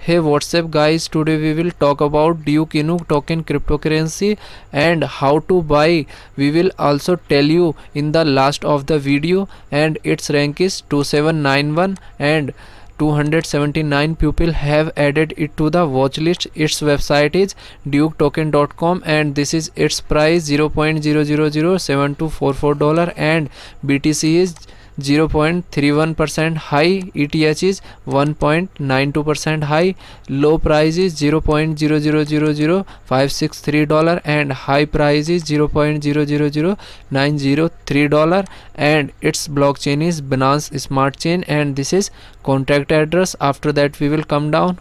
Hey, what's up guys, today we will talk about Duke Inu token cryptocurrency and how to buy. We will also tell you in the last of the video, and its rank is 2791 and 279 people have added it to the watch list. Its website is duketoken.com and this is its price $0.0007244 and BTC is 0.31% high, ETH is 1.92% high, low price is $0.0000563 and high price is $0.0000903 and its blockchain is Binance Smart Chain and this is contract address. After that we will come down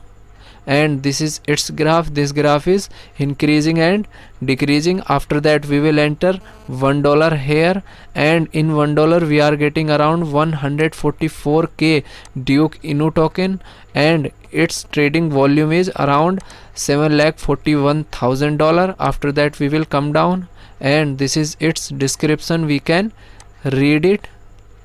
and this is its graph. This graph is increasing and decreasing. After that we will enter $1 here and in $1 we are getting around 144k Duke Inu token and its trading volume is around $7,41,000. After that we will come down and this is its description, we can read it,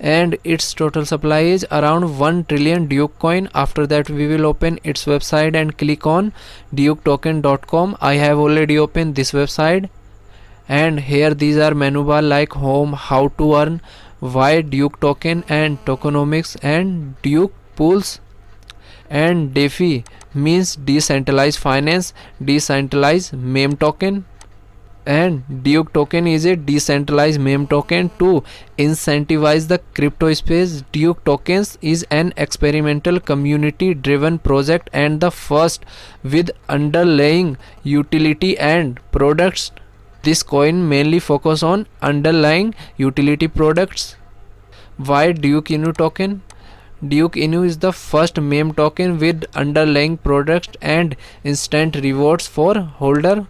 and its total supply is around 1 trillion Duke coin. After that we will open its website and click on duketoken.com. I have already opened this website and here these are menu bar like home, how to earn, why Duke token and tokenomics and Duke pools and DeFi means decentralized finance, decentralized meme token, and Duke token is a decentralized meme token to incentivize the crypto space. Duke tokens is an experimental community driven project and the first with underlying utility and products. This coin mainly focus on underlying utility products. Why Duke Inu token? Duke Inu is the first meme token with underlying products and instant rewards for holder.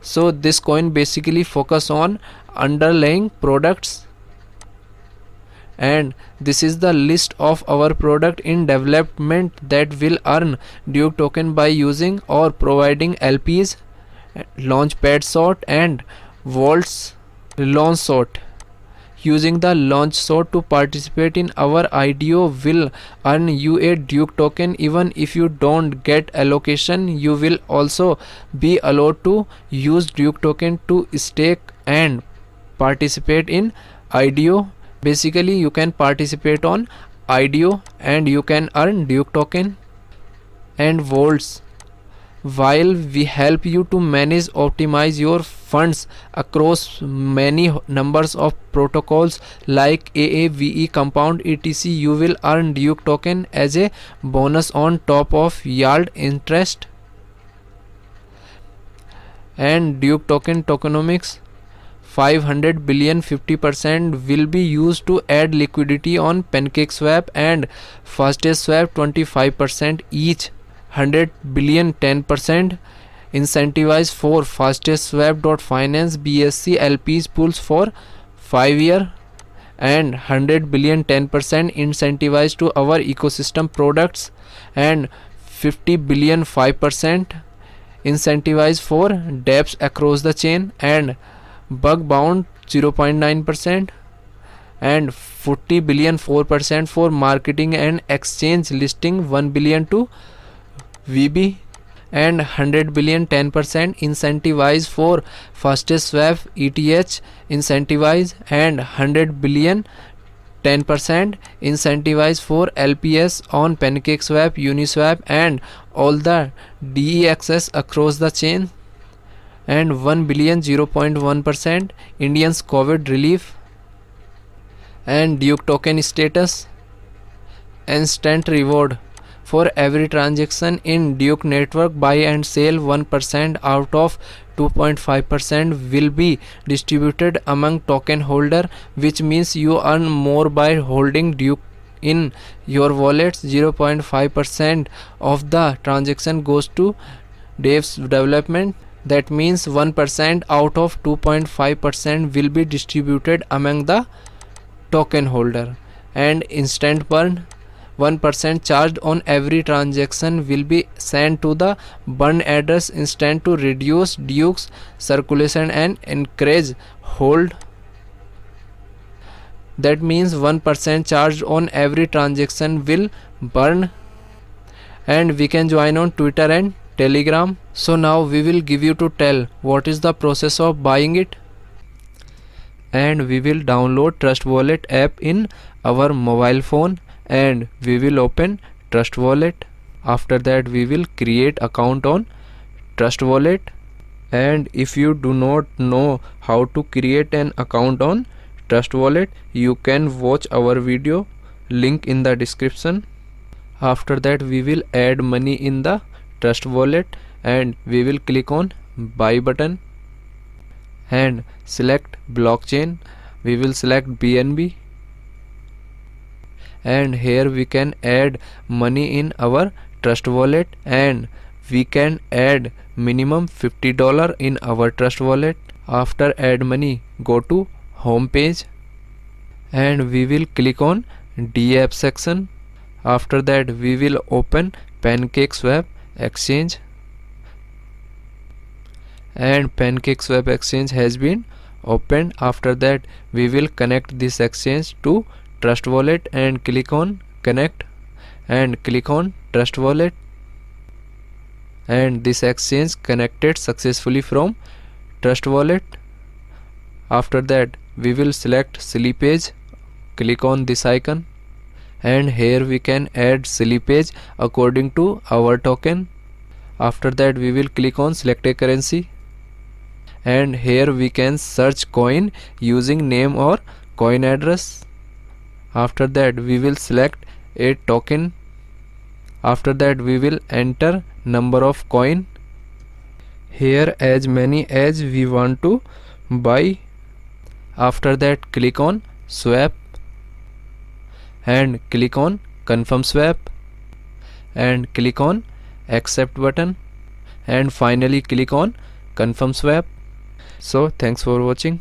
So this coin basically focus on underlying products and this is the list of our product in development that will earn Duke token by using or providing LPs, launchpad sort and vaults launch sort. Using the launch sort to participate in our IDO will earn you a Duke token. Even if you don't get allocation, you will also be allowed to use Duke token to stake and participate in IDO. Basically you can participate on IDO and you can earn Duke token. And vaults, while we help you to manage optimize your funds across many numbers of protocols like AAVE, Compound, etc., you will earn Duke token as a bonus on top of yield interest. And Duke token tokenomics, 500 billion 50% will be used to add liquidity on PancakeSwap and FastestSwap 25% each. 100 billion 10% incentivize for FastestSwap.finance BSC LPs pools for 5 year and 100 billion 10% incentivize to our ecosystem products and 50 billion 5% incentivize for dApps across the chain and bug bound 0.9% and 40 billion 4% for marketing and exchange listing 1 billion to VB and 100 billion 10% incentivize for FastestSwap ETH incentivize and 100 billion 10% incentivize for LPS on PancakeSwap, Uniswap and all the DEXs across the chain and 1 billion 0.1% Indians COVID relief. And Duke token status, instant reward for every transaction in Duke network. Buy and sell 1% out of 2.5% will be distributed among token holder, which means you earn more by holding Duke in your wallets. 0.5% of the transaction goes to devs development. That means 1% out of 2.5% will be distributed among the token holder. And instant burn, 1% charged on every transaction will be sent to the burn address instant to reduce Duke's circulation and encourage hold. That means 1% charged on every transaction will burn. and we can join on Twitter and Telegram. So now we will give you to tell what is the process of buying it. And we will download Trust Wallet app in our mobile phone and we will open Trust Wallet. After that we will create account on Trust Wallet. And if you do not know how to create an account on Trust Wallet, you can watch our video, link in the description. After that we will add money in the Trust Wallet and we will click on buy button and select blockchain. We will select BNB and here we can add money in our Trust Wallet and we can add minimum $50 in our Trust Wallet. After add money, go to home page and we will click on DApp section. After that we will open PancakeSwap exchange and PancakeSwap exchange has been opened. After that we will connect this exchange to Trust Wallet and click on connect and click on Trust Wallet, and this exchange connected successfully from Trust Wallet. After that we will select slippage, click on this icon and here we can add slippage according to our token. After that we will click on select a currency and here we can search coin using name or coin address. After that we will select a token. After that we will enter number of coin, here as many as we want to buy. After that click on swap and click on confirm swap and click on accept button and finally click on confirm swap. So thanks for watching.